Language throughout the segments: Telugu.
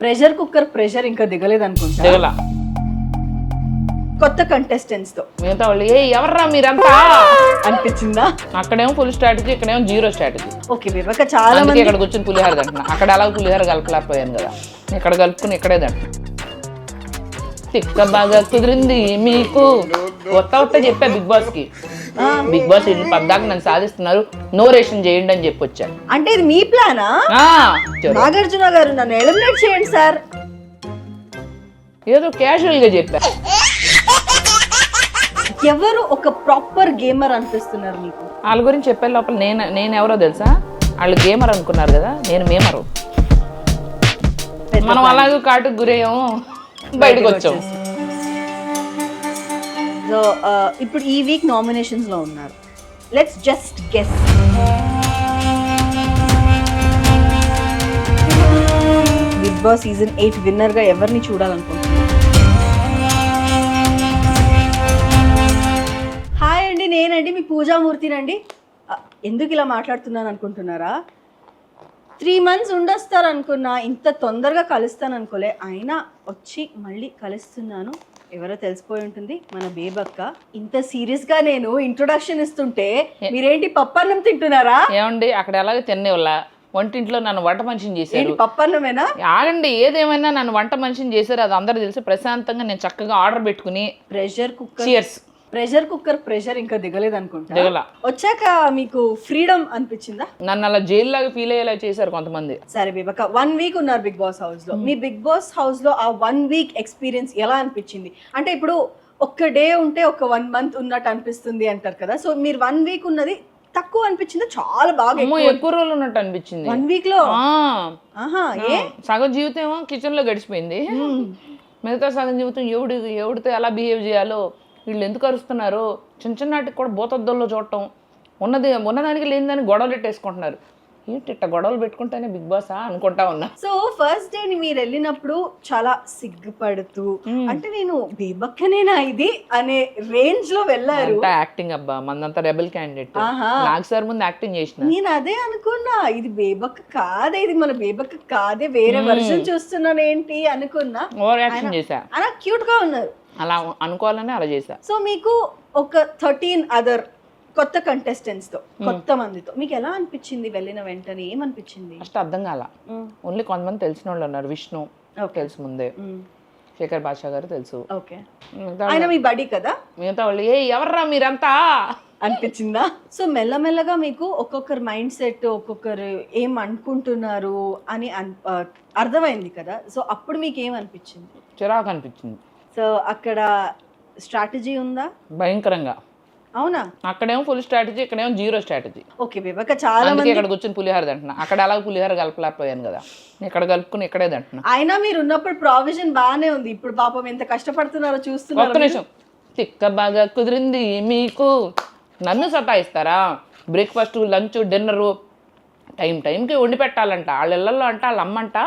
ప్రెషర్ కుక్కర్ ప్రెషర్ ఇంకా దిగలేదు అనుకుంటా. దిగల కొత్త కంటెస్టెంట్స్ తో మిగతా వాళ్ళు ఎవర్రా మీరంతా అనిపించిందా? అక్కడేమో ఫుల్ స్ట్రాటజీ, ఇక్కడేమో జీరో స్ట్రాటజీ. ఓకే వివేక చాలా అందుకే మంది ఇక్కడ కూర్చొని పులిహార తింటున్నా. అక్కడ అలా పులిహార కలపలేకపోయాను కదా, ఇక్కడ కలుపుకుని ఇక్కడే తింటున్నా. తిక్క బాగా కుదిరింది మీకు. కొత్త చెప్పా బిగ్ బాస్ కి, బిగ్ బాస్ ఇల్లు పద్దాక నన్ను సాధిస్తున్నారు, నో రేషన్ చేయండి అని చెప్పి వచ్చాను. అంటే ఇది మీ ప్లానా? నాగార్జున గారు నన్ను ఎలిమినేట్ చేయండి సార్. ఏదో క్యాజువల్ గా చెప్పా. ఎవరు ఒక ప్రాపర్ గేమర్ అనిపిస్తున్నారు మీకు? వాళ్ళ గురించి చెప్పే లోపల నేను ఎవరో తెలుసా? వాళ్ళు గేమర్ అనుకున్నారు కదా, నేను మేమరు. మనం అలాగే కాటుకు గురయ్యాము, బయటకు వచ్చాము. సో ఇప్పుడు ఈ వీక్ నామినేషన్స్ లో ఉన్నారు. Let's just guess. Bigg Boss season 8 winner గా ఎవరిని చూడాలనుకుంటున్నారు? హాయ్ అండి, నేనండి మీ పూజామూర్తినండి. ఎందుకు ఇలా మాట్లాడుతున్నాను అనుకుంటున్నారా? 3 months ఉండొస్తారు అనుకున్నా, ఇంత తొందరగా కలుస్తాను అనుకోలే. అయినా వచ్చి మళ్ళీ కలుస్తున్నాను. ఎవరో తెలిసిపోయి ఉంటుంది, మన బేబక్క. ఇంత సీరియస్ గా నేను ఇంట్రొడక్షన్ ఇస్తుంటే మీరేంటి పప్పన్నం తింటున్నారా? ఏమండి అక్కడ ఎలాగో తినేవాళ్ళ వంటింట్లో నన్ను వంట మనిషిని చేశారు. పప్పన్నమేనా? ఆగండి, ఏదేమైనా నన్ను వంట మనిషిని చేశారు, అది అందరూ తెలిసి ప్రశాంతంగా నేను చక్కగా ఆర్డర్ పెట్టుకుని ప్రెషర్ కుక్కర్ ప్రెషర్ ఇంకా దిగలేదు అనుకుంటా. దిగల. వచ్చాక మీకు ఫ్రీడమ్ అనిపించిందా? నన్ను అలా జైలు లాగా ఫీల్ అయ్యేలా చేశారు కొంతమంది. సరే బేబక్క, 1 week ఉన్నారు బిగ్ బాస్ హౌస్ లో. మీ బిగ్ బాస్ హౌస్ లో ఆ 1 week ఎక్స్పీరియన్స్ ఎలా అనిపించింది? అంటే ఇప్పుడు ఒక్క డే ఉంటే ఒక 1 month ఉన్నట్టు అనిపిస్తుంది అంటారు కదా. సో మీరు 1 week ఉన్నది తక్కువ అనిపించిందా, చాలా బాగా ఎక్కువ రోజులు ఉన్నట్టు అనిపించింది 1 week లో? సగం జీవితం ఏమో కిచెన్ లో గడిచిపోయింది, మిగతా సగం జీవితం ఎవడితో ఎలా బిహేవ్ చేయాలో, వీళ్ళు ఎందుకు అరుస్తున్నారు, చిన్నటికి కూడా బోతద్దంలో చూడటం, ఉన్నదానికి లేనిదాన్ని గొడవలు పెట్టేసుకుంటున్నారు. ఏంటి ఇట్ట గొడవలు పెట్టుకుంటేనే బిగ్ బాస్ అనుకుంటా ఉన్నా. సో ఫస్ట్ డే మీరు వెళ్ళినప్పుడు చాలా సిగ్గుపడుతూ, అంటే నేను బేబక్కనేనా ఇది అనే రేంజ్ లో వెళ్ళారు. యాక్టింగ్ అబ్బా, మందంతా రెబల్ క్యాండిడేట్, నాకు సార్ ముందు యాక్టింగ్ చేసిన. నేను అదే అనుకున్నా, ఇది బేబక్క కాదే, ఇది మన బేబక్క కాదే, వేరే వర్షన్ చూస్తున్నాను ఏంటి అనుకున్నా. ఓవర్ యాక్షన్ చేశా. అలా క్యూట్ గా ఉన్నారు, అలా అనుకోవాలని అలా చేశా. సో మీకు ఒక 13 అదర్ కొత్త కంటెస్టెంట్స్ తో, కొత్త మందితో మీకు ఎలా అనిపించింది? వెళ్ళిన వెంటనే ఏమనిపించింది? ఫస్ట్ అర్థం కాల. ఓన్లీ కొంతమంది తెలిసిన వాళ్ళు ఉన్నారు. విష్ణు తెలుసు ముందే, శేఖర్ బాషా గారు తెలుసు. ఆయన మీ బడీ కదా. మిగతా వాళ్ళు ఎవర్రా మీరంతా అనిపించిందా? సో మెల్లమెల్లగా మీకు ఒక్కొక్కరు మైండ్ సెట్, ఒక్కొక్కరు ఏం అనుకుంటున్నారు అని అర్థమైంది కదా. సో అప్పుడు మీకు ఏమనిపించింది? చిరాకు అనిపించింది. సో అక్కడ స్ట్రాటజీ ఉందా? భయంకరంగా. అవునా? అక్కడేమో ఫుల్ స్ట్రాటజీ, ఇక్కడేమో జీరో స్ట్రాటజీ. ఓకే బేబక్క చాలా మంది ఇక్కడ కూర్చొని పులిహార తింటున్నా. అక్కడ అలా పులిహార కలపలేకపోయాను కదా, ఇక్కడ కలుపుకుని ఇక్కడే తింటున్నా. అయినా మీరు ఉన్నప్పుడు ప్రావిజన్ బాగానే ఉంది, ఇప్పుడు పాపం ఎంత కష్టపడుతున్నారో చూస్తున్నారు. ఒక్క నిమిషం, తిక్క బాగా కుదిరింది మీకు. నన్ను సతాయిస్తారా? బ్రేక్ఫాస్ట్, లంచ్, డిన్నరు టైంకి వండి పెట్టాలంట. వాళ్ళ ఇళ్లలో అంట వాళ్ళ అమ్మంట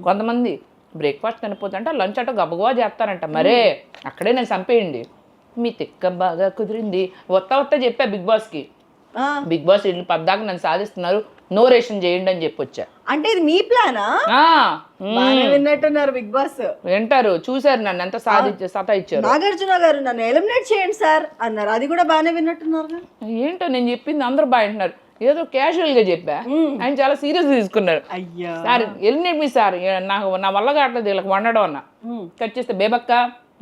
కొంతమంది బ్రేక్ఫాస్ట్ తినపోతుంట, లంచ్ అట గబగబా చేస్తారంట. మరే అక్కడే నేను చంపేయండి. మీ తిక్క బాగా కుదిరింది. వత్త చెప్పా బిగ్ బాస్ కి, బిగ్ బాస్ ఇల్లు పద్దాక నన్ను సాధిస్తున్నారు, నో రేషన్ చేయండి అని చెప్పి వచ్చా. అంటే ఇది మీ ప్లానా? విన్నట్టున్నారు బిగ్ బాస్. వింటారు, చూసారు నన్ను ఎంత సతాయిచ్చారు. నాగార్జున గారు నన్ను ఎలిమినేట్ చేయండి సార్ అన్నారు, అది కూడా బాగానే విన్నట్టున్నారు. ఏంటో నేను చెప్పింది అందరూ బాగా వింటున్నారు, ఏదో క్యాజువల్ గా చెప్పా, ఆయన చాలా సీరియస్ తీసుకున్నారు. సార్ ఎలిమినేట్ మీ సార్, నా వల్ల కావట్లేదు వీళ్ళకి వండడం అన్న. కట్ చేస్తే బేబక్క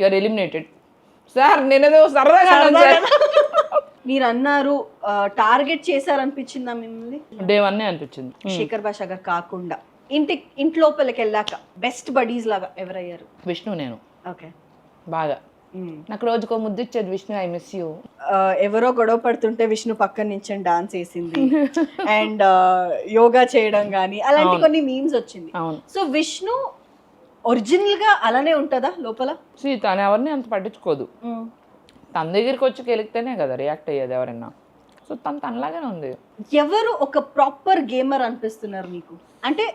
యూఆర్ ఎలిమినేటెడ్ సార్. నేనేదో సరదాగా మీరు అన్నారు టార్గెట్ చేశారనిపించిందా మిమ్మల్ని? డే 1 అనిపించింది. శేఖర్ భాష గారు కాకుండా ఇంట్లోపలికి వెళ్ళాక బెస్ట్ బడీస్ లాగా ఎవరయ్యారు? విష్ణు, నేను. ఓకే, బాగా నాకు రోజుకో ముద్దు ఇచ్చేది విష్ణు, ఐ మిస్ యూ. ఎవరో గొడవ పడుతుంటే విష్ణు పక్కన నుంచి డాన్స్ వేసింది అండ్ యోగా చేయడం కానీ అలాంటి కొన్ని మీమ్స్ వచ్చింది. సో విష్ణు ఒరిజినల్ గా అలానే ఉంటుందా లోపల? తను ఎవరిని అంత పట్టించుకోదు. తన దగ్గరికి వచ్చి కెలిగితేనే కదా రియాక్ట్ అయ్యేది ఎవరైనా. సో తనలాగానే ఉంది. ఎవరు ఒక ప్రాపర్ గేమర్ అనిపిస్తున్నారు మీకు? అంటే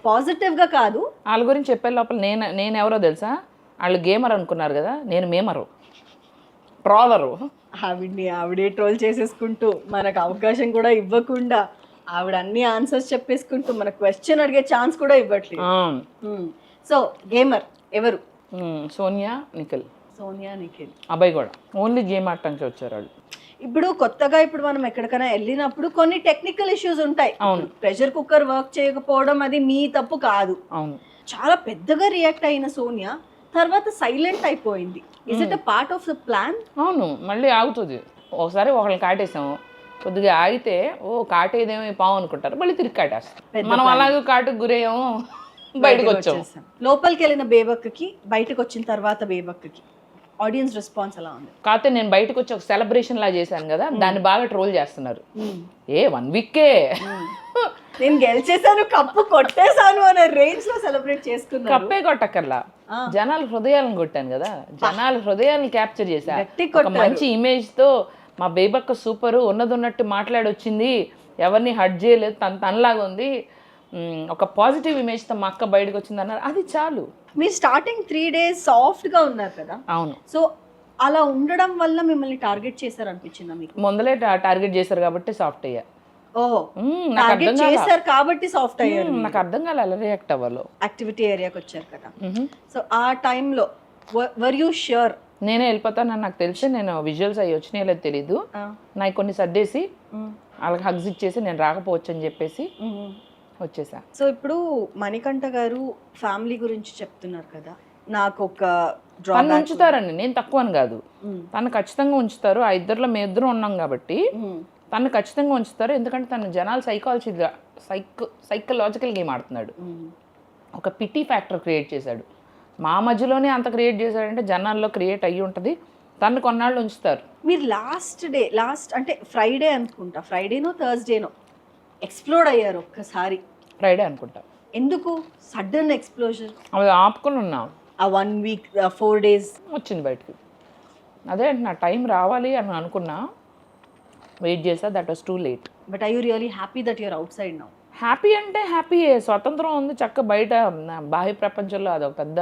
పాజిటివ్ గా కాదు, వాళ్ళ గురించి చెప్పే లోపల నేను ఎవరో తెలుసా? వాళ్ళు గేమర్ అనుకున్నారు కదా, నేను మేమరు, ట్రోలరు. ఆవిడే ట్రోల్ చేసేసుకుంటూ మనకు అవకాశం కూడా ఇవ్వకుండా ఆవిడ అన్ని ఆన్సర్స్ చెప్పేసుకుంటూ మన క్వశ్చన్ అడిగే ఛాన్స్ కూడా ఇవ్వట్లేదు. సో గేమర్ ఎవరు? సోనియా, నిఖిల్. సోనియా, నిఖిల్. అబ్బాయి కూడా ఓన్లీ గేమ్ ఆడటానికి వచ్చారు వాళ్ళు. ఇప్పుడు కొత్తగా ఇప్పుడు మనం ఎక్కడికైనా వెళ్ళినప్పుడు కొన్ని టెక్నికల్ ఇష్యూస్ ఉంటాయి. అవును. ప్రెషర్ కుక్కర్ వర్క్ చేయకపోవడం అది మీ తప్పు కాదు. అవును. చాలా పెద్దగా రియాక్ట్ అయిన సోనియా తర్వాత సైలెంట్ అయిపోయింది. Is it a part of the plan? అవును, మళ్ళీ ఆగుతుంది. ఒకసారి ఒకళ్ళని కాటేసాము, కొద్దిగా ఆగితే కాటేదేమో పావు అనుకుంటారు, మళ్ళీ తిరిగి కాటేస్తాం. మనం అలాగే కాటుకు గురయ్యాము, బయటకు వచ్చాము. లోపలికి వెళ్ళిన బేబక్కకి బయటకు వచ్చిన తర్వాత బేబక్కకి ఆడియన్స్ రెస్పాన్స్ ఎలా ఉంది? కాకపోతే నేను బయటకు వచ్చి ఒక సెలబ్రేషన్ లా చేశాను కదా, దాన్ని బాగా ట్రోల్ చేస్తున్నారు. 1 వీకే నేను గెలిచేసాను, కప్పు కొట్టేశాను అనే రేంజ్ లో సెలబ్రేట్ చేసుకున్నాను. కప్పే కొట్టక్కర్లా, జనాల హృదయాలను కొట్టాను కదా, జనాల హృదయాలను క్యాప్చర్ చేశా. ఒక మంచి ఇమేజ్ తో మా బేబక్క సూపరు, ఉన్నట్టు మాట్లాడొచ్చింది, ఎవరిని హర్ట్ చేయలేదు, తనలాగా ఉంది, ఒక పాజిటివ్ ఇమేజ్ తో మా అక్క బయటకు వచ్చింది అన్నారు. అది చాలు. మీరు స్టార్టింగ్ 3 days సాఫ్ట్ గా ఉన్నారు కదా. అవును. సో అలా ఉండడం వల్ల మిమ్మల్ని టార్గెట్ చేశారు అనిపించిందా మీకు? ముందలే టార్గెట్ చేశారు కాబట్టి సాఫ్ట్ అయ్యా. ఓహో, టార్గెట్ చేశారు కాబట్టి సాఫ్ట్ అయ్యారు. నాకు అర్థం కాలే ఎలా రియాక్ట్ అవ్వాలో. యాక్టివిటీ ఏరియాకి వచ్చారు కదా, సో ఆ టైంలో వర్ యూ ష్యూర్ నేనే వెళ్ళిపోతానని నాకు తెలిసి, నేను విజువల్స్ అయ్యి వచ్చినాయో లేదు తెలీదు, నాకు కొన్ని సర్దేసి వాళ్ళకి హగ్స్ ఇచ్చేసి నేను రాకపోవచ్చు అని చెప్పేసి వచ్చేసా. సో ఇప్పుడు మణికంఠ గారు ఫ్యామిలీ గురించి చెప్తున్నారు కదా, నాకు ఒక తను ఉంచుతారండి, నేను తక్కువ అని కాదు, తను ఖచ్చితంగా ఉంచుతారు. ఆ ఇద్దరిలో మేము ఇద్దరు ఉన్నాం కాబట్టి తను ఖచ్చితంగా ఉంచుతారు. ఎందుకంటే తను జనాలు సైకలాజికల్ గేమ్ ఆడుతున్నాడు, ఒక పిటీ ఫ్యాక్టర్ క్రియేట్ చేశాడు. మా మధ్యలోనే అంత క్రియేట్ చేశాడంటే జనాల్లో క్రియేట్ అయ్యి ఉంటుంది. తను కొన్నాళ్ళు ఉంచుతారు. మీరు లాస్ట్ అంటే ఫ్రైడే అనుకుంటా, ఫ్రైడేనో థర్స్డేనో ఎక్స్ప్లోడ్ అయ్యారు ఒక్కసారి. ఫ్రైడే అనుకుంటా. ఎందుకు సడన్ ఎక్స్ప్లోజన్? అవి ఆపుకుని ఉన్నాం. ఆ 1 week 4 days వచ్చింది బయటికి. అదే నా టైం రావాలి అని అనుకున్నా, వెయిట్ చేసా, that was too late. But I you really happy that you're out side now? Happy అంటే హ్యాపీ, స్వతంత్రం ఉంది, చక్క బయట బాహ్య ప్రపంచంలో అదొక పెద్ద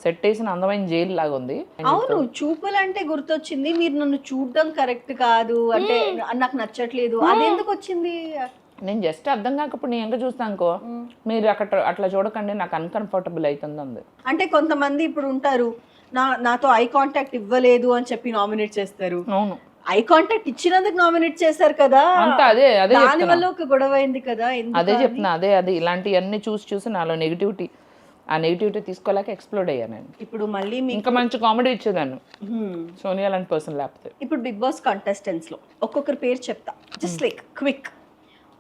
సెట్ వేసిన అందమైన జైలు లాగా ఉంది. అవును, చూపులు అంటే గుర్తొచ్చింది, మీరు నన్ను చూడడం కరెక్ట్ కాదు అంటే నాకు నచ్చట్లేదు, అది ఎందుకు వచ్చింది? నేను జస్ట్ అర్థం కాకపోతే నేను ఎంత చూస్తాను అనుకో, మీరు అట్లా చూడకండి, నాకు అన్కంఫర్టబుల్ అవుతుంది అంది. అంటే కొంతమంది ఇప్పుడు ఉంటారు, నాతో ఐ కాంటాక్ట్ ఇవ్వలేదు అని చెప్పి నామినేట్ చేస్తారు. అవును, ఐ కాంటాక్ట్ ఇచ్చినందుకు నామినేట్ చేశారు కదా, అదే దాని వల్ల ఒక గొడవ అయింది కదా. అదే చెప్తున్నా, అదే ఇలాంటివన్నీ చూసి నాలో నెగిటివిటీ, ఆ నెగిటివిటీ తీసుకోలేక ఎక్స్ప్లోడ్ అయ్యాను నేను. ఇప్పుడు మళ్ళీ ఇంకా మంచి కామెడీ ఇచ్చేదాన్ని సోనియా లాంటి పర్సన్ లేకపోతే. ఇప్పుడు బిగ్ బాస్ కంటెస్టెంట్స్ లో ఒక్కొక్కరి పేరు చెప్తా, జస్ట్ లైక్ క్విక్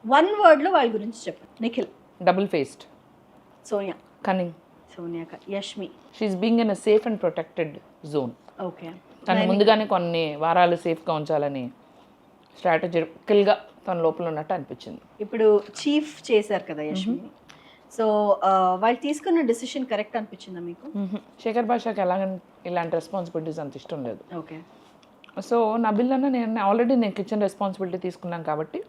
1 word లో వాళ్ళ గురించి చెప్పండి. Nikhil double faced, Sonia cunning, Sonia, Yashmi she's being in a safe and protected zone. Okay, తను ముందుగానే కొన్ని వారాలు సేఫ్గా ఉంచాలని స్ట్రాటజికల్గా తన లోపల ఉన్నట్టు అనిపించింది. ఇప్పుడు చీఫ్ చేశారు కదా యష్మి, సో వాళ్ళు తీసుకున్న డెసిషన్ కరెక్ట్ అనిపించిందా మీకు? శేఖర్ భాషకి ఇలాంటి రెస్పాన్సిబిలిటీస్ అంత ఇష్టం లేదు. ఓకే, సో నబిల్ అన్న నేను కిచెన్ రెస్పాన్సిబిలిటీ తీసుకున్నాను కాబట్టి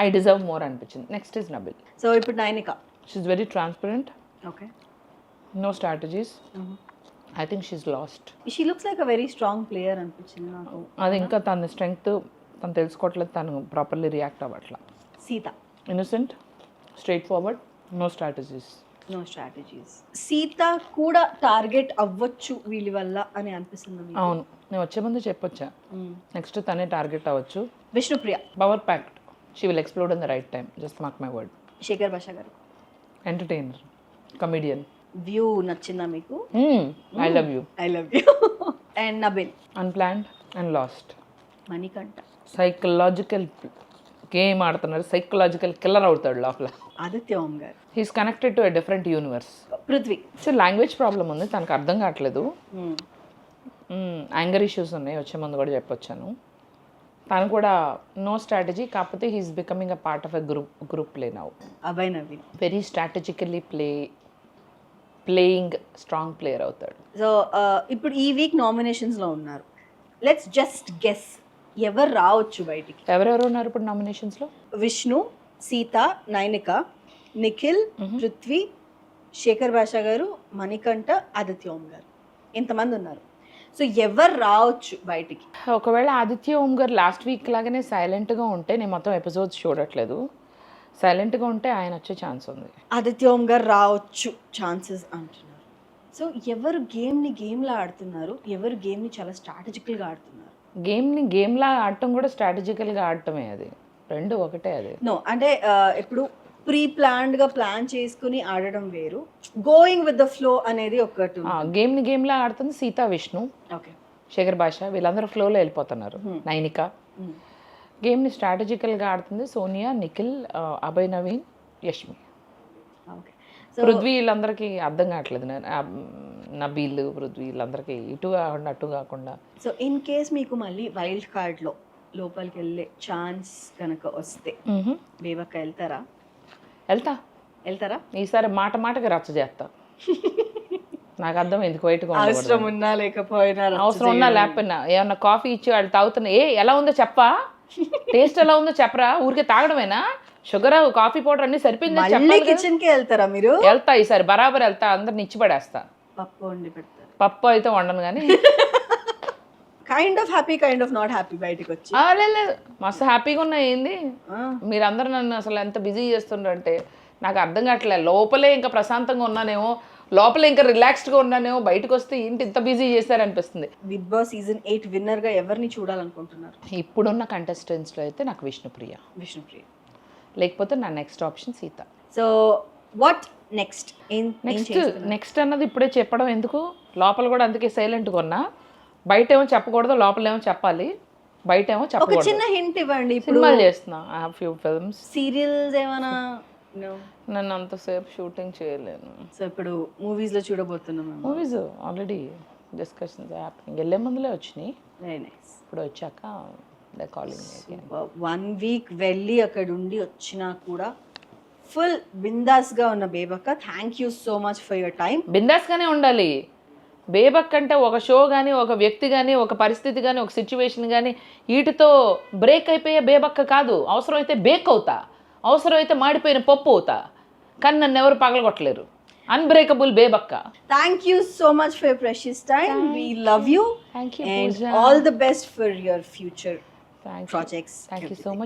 ఐ డిజర్వ్ మోర్ అనిపించింది. Next is Nabil. సో ఇప్పుడు Nainika, she's very transparent, okay, no strategies. I think she's lost. She looks like a very strong player అనిపించింది నాకు. అది ఇంకా తన స్ట్రెంగ్త్ తను తెలుసుకోవట్లేదు, తను ప్రాపర్లీ రియాక్ట్ అవ్వట్లా. Seetha, innocent, straightforward, no strategies. Seetha కూడా టార్గెట్ అవ్వచ్చు వీళ్ళ వల్ల అని అనిపిస్తుంది. అవును, నేను వచ్చే ముందు చెప్పొచ్చా, నెక్స్ట్ తనే టార్గెట్ అవ్వచ్చు. Vishnupriya, power packed, she will explode in the right time, just mark my word. Shekar Basha garu, entertainer, comedian. View నచ్చిందా మీకు? I love you. And Nabeel, unplanned and lost. Manikanta, psychological game ఆడుతున్నారు, సైకలాజికల్ కిల్లర్ అవుతాడు లోపల. Aditya Om garu, he's connected to a different universe. Prithvi, so language problem ఉంది, తనకు అర్థం కావట్లేదు, యాంగర్ ఇష్యూస్ ఉన్నాయి, వచ్చే ముందు కూడా చెప్పొచ్చాను. తను కూడా నో స్ట్రాటజీ, కాకపోతే he's becoming a part of a group play now. Abhay Naveen, very strategically playing strong player అవుతాడు. సో ఇప్పుడు ఈ వీక్ నామినేషన్స్లో ఉన్నారు, లెట్స్ జస్ట్ గెస్ ఎవరు రావచ్చు బయటికి? ఎవరెవరు ఉన్నారు ఇప్పుడు నామినేషన్స్లో? విష్ణు, సీత, నైనిక, నిఖిల్, పృథ్వీ, శేఖర్ భాష గారు, మణికంఠ, ఆదిత్య ఓం గారు, ఇంతమంది ఉన్నారు. సో ఎవరు రావచ్చు బయటికి? ఒకవేళ ఆదిత్య ఓం గారు లాస్ట్ వీక్ లాగానే సైలెంట్గా ఉంటే, నేను మొత్తం ఎపిసోడ్స్ చూడట్లేదు, సైలెంట్గా ఉంటే ఆయన వచ్చే ఛాన్స్ ఉంది. ఆదిత్య ఓం గారు రావచ్చు ఛాన్సెస్ అంటున్నారు. సో ఎవరు గేమ్లా ఆడుతున్నారు, ఎవరు గేమ్ని చాలా స్ట్రాటజికల్గా ఆడుతున్నారు? గేమ్లా ఆడటం కూడా స్ట్రాటజికల్గా ఆడటమే, అది రెండు ఒకటే. అది నో అంటే ఇప్పుడు ప్లాన్ చేసుకుని ఆడడం వేరు, గోయింగ్ విత్ ద ఫ్లో అనేది ఒకటి. గేమ్లా ఆడుతుంది సీతా, విష్ణు, ఓకే, శేఖర్ భాష, వీళ్ళందరూ ఫ్లోలో వెళ్ళిపోతున్నారు. నైనిక. గేమ్ని స్ట్రాటజికల్గా ఆడుతుంది సోనియా, నిఖిల్, అభయ్ నవీన్, యష్మి. ఓకే. పృథ్వీ వీళ్ళందరికీ అర్థం కావట్లేదు. నబీల్, పృథ్వీ వీళ్ళందరికీ ఇటు కాకుండా అటు కాకుండా. సో ఇన్ కేస్ మీకు మళ్ళీ వైల్డ్ కార్డ్లో లోపలికి వెళ్ళే ఛాన్స్ కనుక వస్తే బేబక్క వెళ్తారా? ఈసారి మాటకి రచ్చ చేస్తా. నాకు అర్థం ఎందుకు వైట్గా అవసరం ఉన్నా లేకపోయినా, అవసరం ఉన్నా లేకపోయినా, ఏమన్నా కాఫీ ఇచ్చి వాళ్ళు తాగుతున్నా, ఎలా ఉందో చెప్పా, టేస్ట్ ఎలా ఉందో చెప్పరా, ఊరికే తాగడమేనా, షుగర్ కాఫీ పౌడర్ అన్ని సరిపోయింది. కిచెన్ కి వెళ్తారా మీరు? వెళ్తా, ఈసారి బరాబర్ వెళ్తా, అందరిని ఇచ్చి పడేస్తా. పప్పు వండి పెడతారు? పప్పు అయితే వండను కానీ kind of happy, kind of not happy బయటకు వచ్చి. లేదు, మస్తు హ్యాపీగా ఉన్నా. ఏంది మీరందరూ నన్ను అసలు ఎంత బిజీ చేస్తుండ్రంటే నాకు అర్థం కావట్లేదు. లోపలే ఇంకా ప్రశాంతంగా ఉన్నానేమో, లోపలే ఇంకా రిలాక్స్డ్గా ఉన్నానేమో, బయటకు వస్తే ఏంటి ఇంత బిజీ చేశారనిపిస్తుంది. బిగ్ బాస్ సీజన్ 8 విన్నర్గా ఎవరిని చూడాలనుకుంటున్నారు? ఇప్పుడున్న కంటెస్టెంట్స్లో అయితే నాకు విష్ణుప్రియ, లేకపోతే నా next option Sita. So what next అన్నది ఇప్పుడే చెప్పడం ఎందుకు, లోపల కూడా అందుకే సైలెంట్గా ఉన్నా. బయట ఏమో చెప్పకూడదు, లోపల ఏమో చెప్పాలి. బయట ఏమో చెప్పకూడదు. ఒక చిన్న హింట్ ఇవ్వండి. సినిమాలు చేస్తున్నా, I have few films. Serials ఏమైనా? నన్ను అంతసేపు షూటింగ్ చేయలేను. సో ఇప్పుడు మూవీస్లో చూడబోతున్నాం. మూవీస్ ఆల్రెడీ డిస్కషన్స్ హ్యాపెనింగ్, వెళ్ళే ముందులే వచ్చినాయి. Very nice. ఇప్పుడు వచ్చాక దే కాలింగ్. 1 వీక్ వెళ్ళి అక్కడ ఉండి వచ్చినా కూడా ఫుల్ బిందాస్గా ఉన్న Bebakka, thank you so much for your time. బిందాస్గానే ఉండాలి. బేబక్ అంటే ఒక షో కానీ, ఒక వ్యక్తి కానీ, ఒక పరిస్థితి కానీ, ఒక సిచ్యువేషన్ కానీ వీటితో బ్రేక్ అయిపోయే బేబక్క కాదు. అవసరమైతే బేక్ అవుతా, అవసరమైతే మాడిపోయిన పప్పు అవుతా, కానీ నన్ను ఎవరు పగలగొట్టలేరు. Unbreakable Bebakka. Thank you so much for your precious time. We love you. Thank you, and Pooja. all the best for your future projects. Thank you so much.